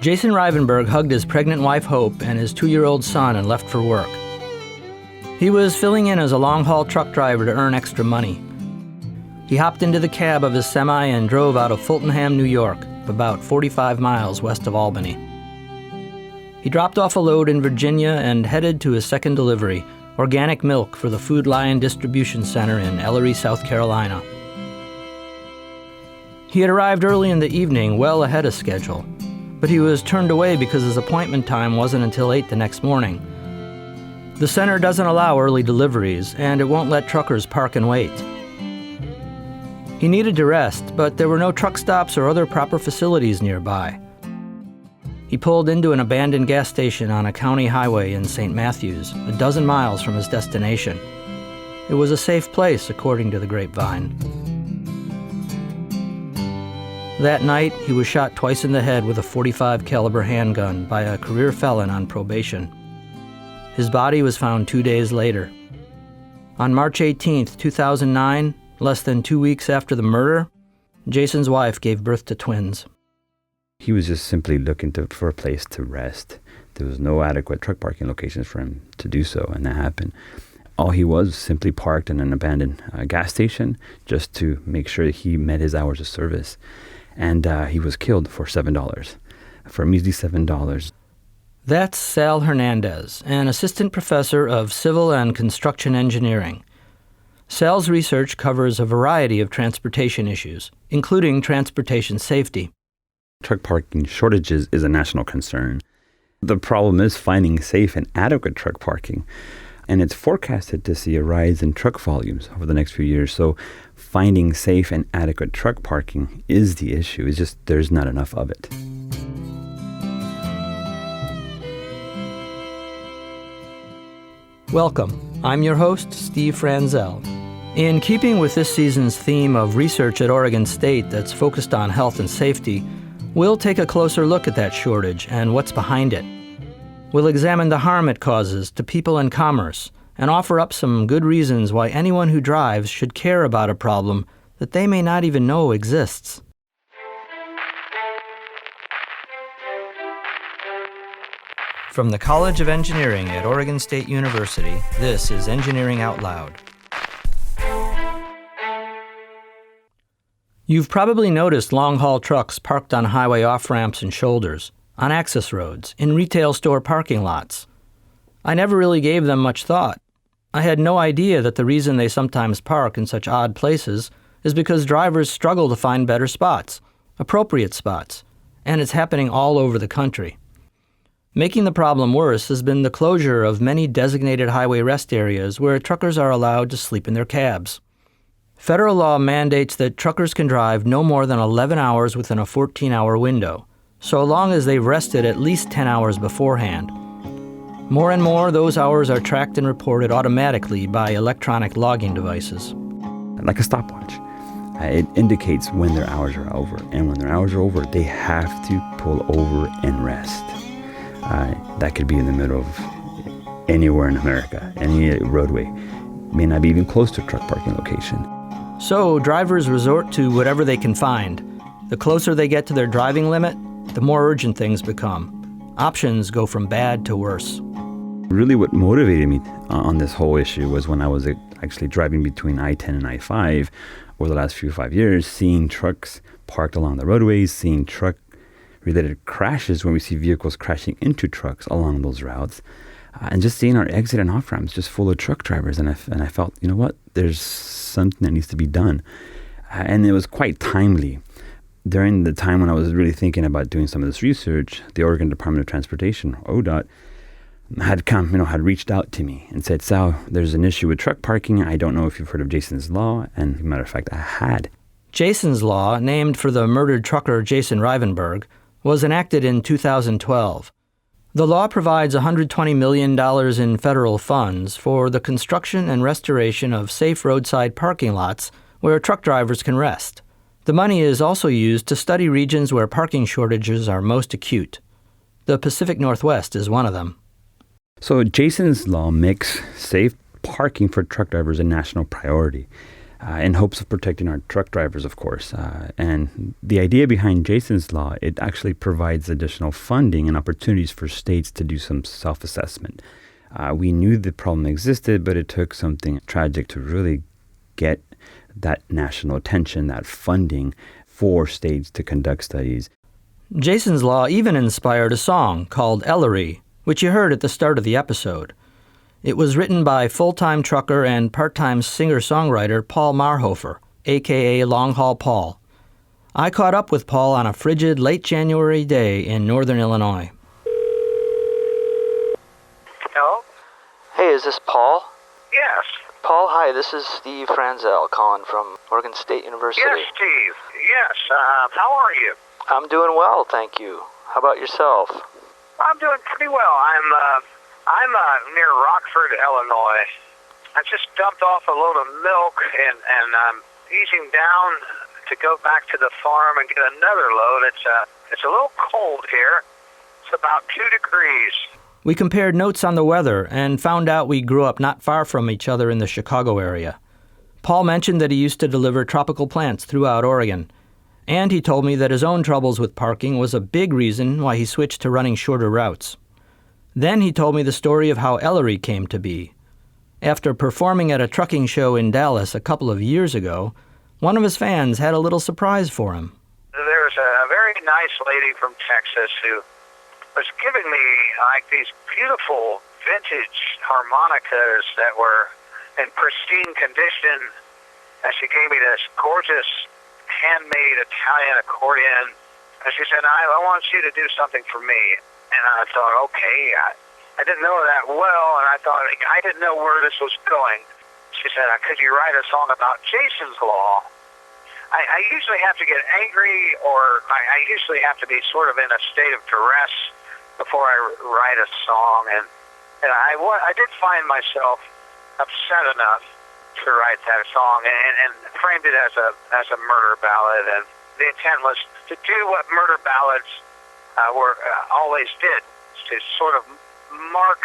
Jason Rivenberg hugged his pregnant wife Hope and his 2-year-old son and left for work. He was filling in as a long-haul truck driver to earn extra money. He hopped into the cab of his semi and drove out of Fultonham, New York, about 45 miles west of Albany. He dropped off a load in Virginia and headed to his second delivery, organic milk for the Food Lion Distribution Center in Ellery, South Carolina. He had arrived early in the evening, well ahead of schedule, but he was turned away because his appointment time wasn't until 8 the next morning. The center doesn't allow early deliveries, and it won't let truckers park and wait. He needed to rest, but there were no truck stops or other proper facilities nearby. He pulled into an abandoned gas station on a county highway in St. Matthews, a dozen miles from his destination. It was a safe place, according to the grapevine. That night, he was shot twice in the head with a .45 caliber handgun by a career felon on probation. His body was found 2 days later. On March 18, 2009, less than 2 weeks after the murder, Jason's wife gave birth to twins. He was just simply looking for a place to rest. There was no adequate truck parking locations for him to do so, and that happened. All he was simply parked in an abandoned gas station just to make sure that he met his hours of service. And he was killed for $7, for a measly $7. That's Sal Hernandez, an assistant professor of civil and construction engineering. Sal's research covers a variety of transportation issues, including transportation safety. Truck parking shortages is a national concern. The problem is finding safe and adequate truck parking. And it's forecasted to see a rise in truck volumes over the next few years. So finding safe and adequate truck parking is the issue. It's just there's not enough of it. Welcome. I'm your host, Steve Franzel. In keeping with this season's theme of research at Oregon State that's focused on health and safety, we'll take a closer look at that shortage and what's behind it. We'll examine the harm it causes to people and commerce and offer up some good reasons why anyone who drives should care about a problem that they may not even know exists. From the College of Engineering at Oregon State University, this is Engineering Out Loud. You've probably noticed long-haul trucks parked on highway off-ramps and shoulders, on access roads, in retail store parking lots. I never really gave them much thought. I had no idea that the reason they sometimes park in such odd places is because drivers struggle to find better spots, appropriate spots, and it's happening all over the country. Making the problem worse has been the closure of many designated highway rest areas where truckers are allowed to sleep in their cabs. Federal law mandates that truckers can drive no more than 11 hours within a 14-hour window, so long as they've rested at least 10 hours beforehand. More and more, those hours are tracked and reported automatically by electronic logging devices. Like a stopwatch. It indicates when their hours are over. And when their hours are over, they have to pull over and rest. That could be in the middle of anywhere in America, any roadway. May not be even close to a truck parking location. So drivers resort to whatever they can find. The closer they get to their driving limit, the more urgent things become. Options go from bad to worse. Really what motivated me on this whole issue was when I was actually driving between I-10 and I-5 over the last 5 years, seeing trucks parked along the roadways, seeing truck-related crashes when we see vehicles crashing into trucks along those routes, and just seeing our exit and off-ramps just full of truck drivers. And I felt, you know what, there's something that needs to be done. And it was quite timely. During the time when I was really thinking about doing some of this research, the Oregon Department of Transportation, ODOT, had reached out to me and said, Sal, there's an issue with truck parking. I don't know if you've heard of Jason's Law. And as a matter of fact, I had. Jason's Law, named for the murdered trucker Jason Rivenberg, was enacted in 2012. The law provides $120 million in federal funds for the construction and restoration of safe roadside parking lots where truck drivers can rest. The money is also used to study regions where parking shortages are most acute. The Pacific Northwest is one of them. So Jason's Law makes safe parking for truck drivers a national priority. in hopes of protecting our truck drivers, of course. And the idea behind Jason's Law, it actually provides additional funding and opportunities for states to do some self-assessment. We knew the problem existed, but it took something tragic to really get that national attention, that funding for states to conduct studies. Jason's Law even inspired a song called Ellery, which you heard at the start of the episode. It was written by full-time trucker and part-time singer-songwriter Paul Marhofer, a.k.a. Long Haul Paul. I caught up with Paul on a frigid late January day in northern Illinois. Hello? Hey, is this Paul? Yes. Paul, hi, this is Steve Franzel calling from Oregon State University. Yes, Steve. Yes. How are you? I'm doing well, thank you. How about yourself? I'm doing pretty well. I'm near Rockford, Illinois. I just dumped off a load of milk and I'm easing down to go back to the farm and get another load. It's a little cold here. It's about 2 degrees. We compared notes on the weather and found out we grew up not far from each other in the Chicago area. Paul mentioned that he used to deliver tropical plants throughout Oregon, and he told me that his own troubles with parking was a big reason why he switched to running shorter routes. Then he told me the story of how Ellery came to be. After performing at a trucking show in Dallas a couple of years ago, one of his fans had a little surprise for him. There's a very nice lady from Texas who was giving me like these beautiful vintage harmonicas that were in pristine condition. And she gave me this gorgeous handmade Italian accordion. And she said, I want you to do something for me. And I thought, okay, I didn't know her that well, and I thought, I didn't know where this was going. She said, could you write a song about Jason's Law? I usually have to get angry, or I usually have to be sort of in a state of duress before I write a song. And I did find myself upset enough to write that song and framed it as a murder ballad. And the intent was to do what murder ballads always did, to sort of mark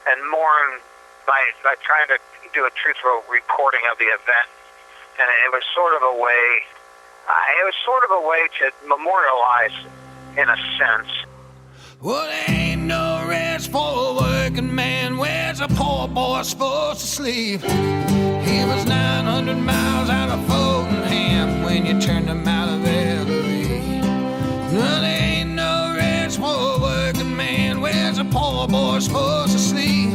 and mourn by trying to do a truthful reporting of the event. And it was sort of a way to memorialize, in a sense. Well, there ain't no rest for a working man. Where's a poor boy supposed to sleep? He was 900 miles out of Fultonham when you turned him out of Ellery. No, there ain't no rest for a working man. Where's a poor boy supposed to sleep?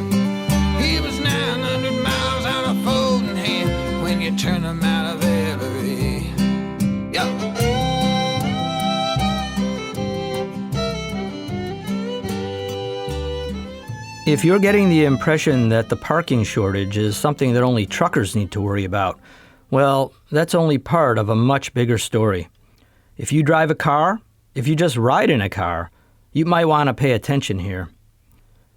He was 900 miles out of Fultonham when you turned him out of Ellery. Yo. If you're getting the impression that the parking shortage is something that only truckers need to worry about, well, that's only part of a much bigger story. If you drive a car, if you just ride in a car, you might want to pay attention here.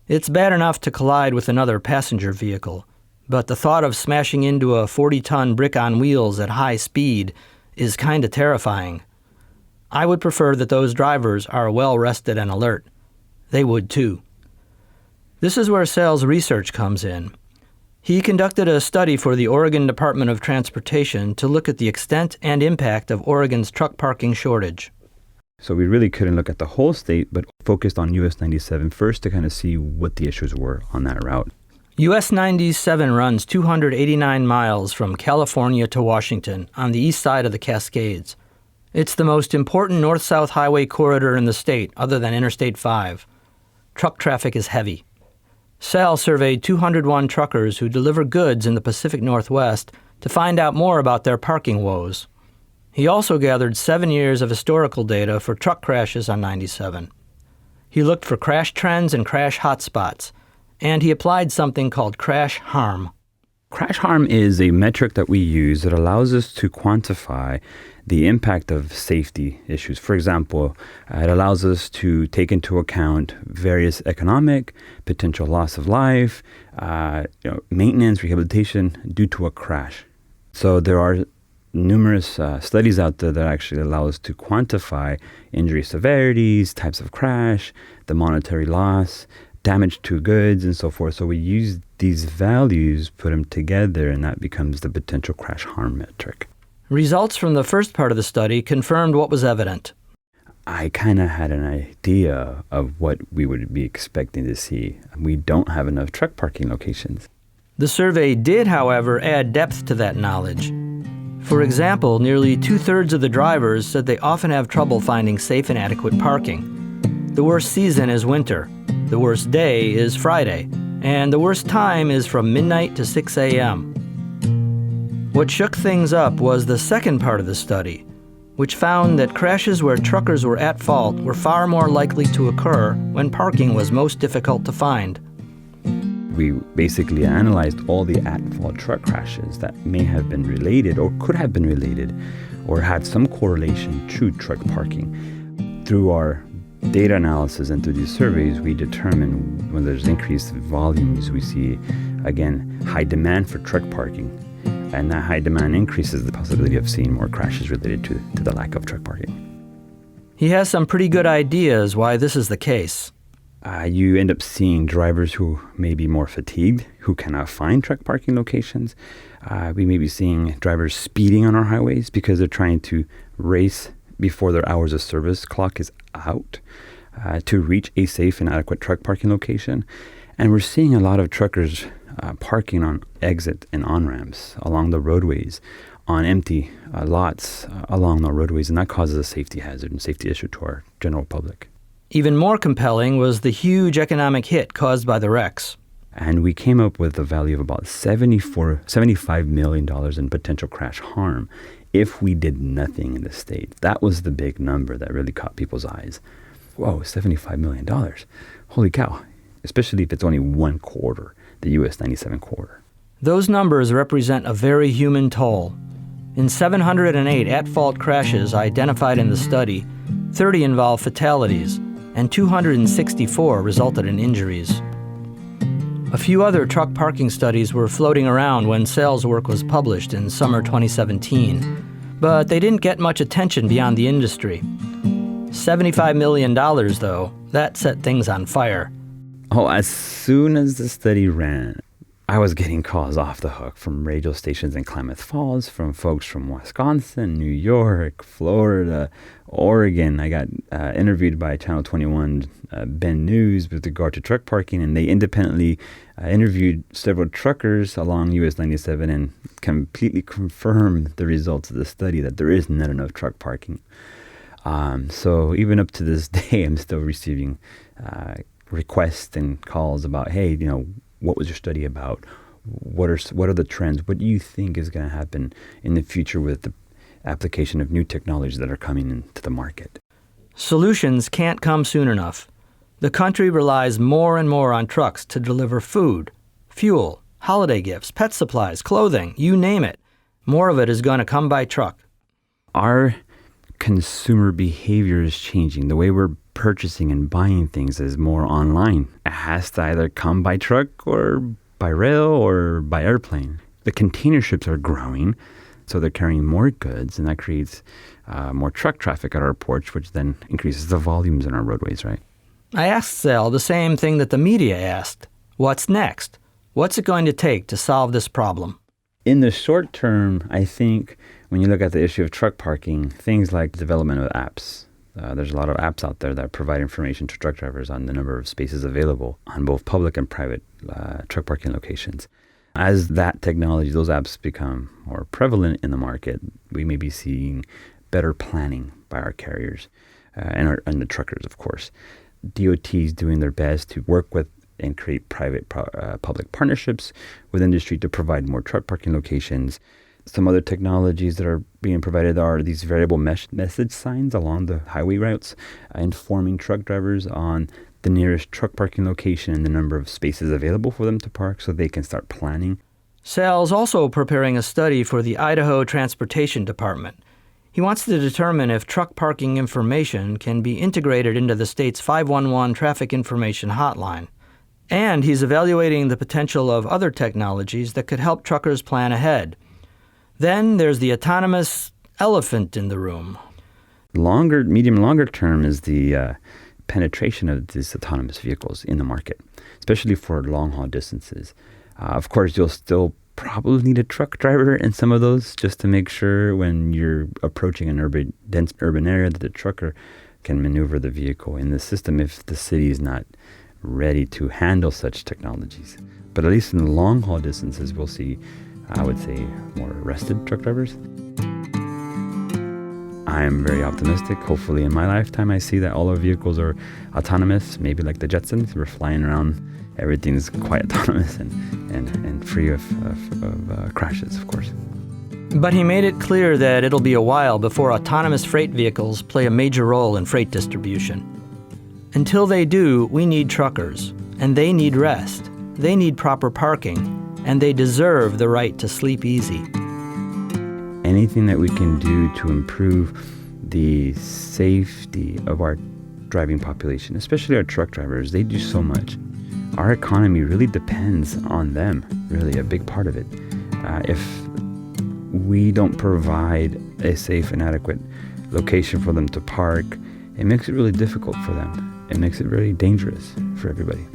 It's bad enough to collide with another passenger vehicle, but the thought of smashing into a 40-ton brick on wheels at high speed is kind of terrifying. I would prefer that those drivers are well rested and alert. They would too. This is where Sal's research comes in. He conducted a study for the Oregon Department of Transportation to look at the extent and impact of Oregon's truck parking shortage. So we really couldn't look at the whole state, but focused on US 97 first to kind of see what the issues were on that route. US 97 runs 289 miles from California to Washington on the east side of the Cascades. It's the most important north-south highway corridor in the state, other than Interstate 5. Truck traffic is heavy. Sal surveyed 201 truckers who deliver goods in the Pacific Northwest to find out more about their parking woes. He also gathered 7 years of historical data for truck crashes on 97. He looked for crash trends and crash hotspots, and he applied something called crash harm. Crash harm is a metric that we use that allows us to quantify the impact of safety issues. For example, it allows us to take into account various economic, potential loss of life, maintenance, rehabilitation due to a crash. So there are numerous studies out there that actually allow us to quantify injury severities, types of crash, the monetary loss, damage to goods and so forth. So we use these values, put them together, and that becomes the potential crash harm metric. Results from the first part of the study confirmed what was evident. I kind of had an idea of what we would be expecting to see. We don't have enough truck parking locations. The survey did, however, add depth to that knowledge. For example, nearly 2/3 of the drivers said they often have trouble finding safe and adequate parking. The worst season is winter, the worst day is Friday, and the worst time is from midnight to 6 a.m. What shook things up was the second part of the study, which found that crashes where truckers were at fault were far more likely to occur when parking was most difficult to find. We basically analyzed all the at-fault truck crashes that may have been related or could have been related or had some correlation to truck parking. Through our data analysis and through these surveys, we determine when there's increased volumes, we see, again, high demand for truck parking. And that high demand increases the possibility of seeing more crashes related to the lack of truck parking. He has some pretty good ideas why this is the case. You end up seeing drivers who may be more fatigued, who cannot find truck parking locations. We may be seeing drivers speeding on our highways because they're trying to race before their hours of service clock is out to reach a safe and adequate truck parking location. And we're seeing a lot of truckers parking on exit and on-ramps along the roadways, on empty lots along the roadways, and that causes a safety hazard and safety issue to our general public. Even more compelling was the huge economic hit caused by the wrecks. And we came up with a value of about $75 million in potential crash harm if we did nothing in the state. That was the big number that really caught people's eyes. Whoa, $75 million. Holy cow. Especially if it's only one quarter, the US 97 quarter. Those numbers represent a very human toll. In 708 at-fault crashes identified in the study, 30 involved fatalities, and 264 resulted in injuries. A few other truck parking studies were floating around when Sales' work was published in summer 2017, but they didn't get much attention beyond the industry. $75 million, though, that set things on fire. Oh, as soon as the study ran, I was getting calls off the hook from radio stations in Klamath Falls, from folks from Wisconsin, New York, Florida, Oregon. I got interviewed by Channel 21 Ben News with regard to truck parking, and they independently interviewed several truckers along US 97 and completely confirmed the results of the study that there is not enough truck parking. So even up to this day, I'm still receiving requests and calls about, hey, what was your study about? What are the trends? What do you think is going to happen in the future with the application of new technologies that are coming into the market? Solutions can't come soon enough. The country relies more and more on trucks to deliver food, fuel, holiday gifts, pet supplies, clothing, you name it. More of it is going to come by truck. Our consumer behavior is changing. The way we're purchasing and buying things is more online. It has to either come by truck or by rail or by airplane. The container ships are growing, so they're carrying more goods, and that creates more truck traffic at our ports, which then increases the volumes in our roadways, right? I asked Sal the same thing that the media asked. What's next? What's it going to take to solve this problem? In the short term, I think when you look at the issue of truck parking, things like development of apps. There's a lot of apps out there that provide information to truck drivers on the number of spaces available on both public and private truck parking locations. As that technology, those apps become more prevalent in the market, we may be seeing better planning by our carriers and the truckers, of course. DOT is doing their best to work with and create private-public partnerships with industry to provide more truck parking locations. Some other technologies that are being provided are these variable message signs along the highway routes, informing truck drivers on the nearest truck parking location and the number of spaces available for them to park so they can start planning. Sal's also preparing a study for the Idaho Transportation Department. He wants to determine if truck parking information can be integrated into the state's 511 traffic information hotline. And he's evaluating the potential of other technologies that could help truckers plan ahead. Then there's the autonomous elephant in the room. Medium, longer term is the penetration of these autonomous vehicles in the market, especially for long-haul distances. Of course, you'll still probably need a truck driver in some of those just to make sure when you're approaching an dense urban area that the trucker can maneuver the vehicle in the system if the city is not ready to handle such technologies. But at least in the long-haul distances, we'll see, I would say, more rested truck drivers. I'm very optimistic. Hopefully in my lifetime, I see that all our vehicles are autonomous, maybe like the Jetsons. We're flying around. Everything's quite autonomous and free of crashes, of course. But he made it clear that it'll be a while before autonomous freight vehicles play a major role in freight distribution. Until they do, we need truckers, and they need rest. They need proper parking, and they deserve the right to sleep easy. Anything that we can do to improve the safety of our driving population, especially our truck drivers, they do so much. Our economy really depends on them, really a big part of it. If we don't provide a safe and adequate location for them to park, it makes it really difficult for them. It makes it very dangerous for everybody.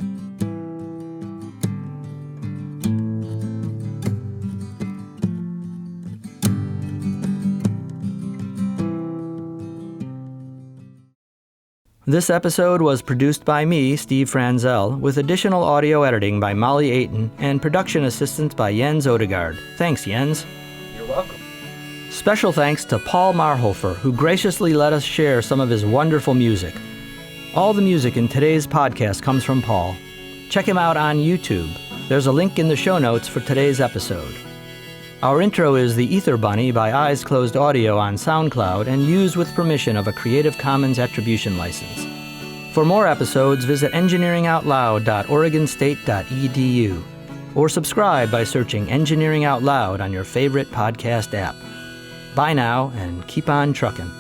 This episode was produced by me, Steve Franzel, with additional audio editing by Molly Ayton and production assistance by Jens Odegaard. Thanks, Jens. You're welcome. Special thanks to Paul Marhofer, who graciously let us share some of his wonderful music. All the music in today's podcast comes from Paul. Check him out on YouTube. There's a link in the show notes for today's episode. Our intro is The Ether Bunny by Eyes Closed Audio on SoundCloud and used with permission of a Creative Commons Attribution license. For more episodes, visit engineeringoutloud.oregonstate.edu or subscribe by searching Engineering Out Loud on your favorite podcast app. Bye now, and keep on trucking.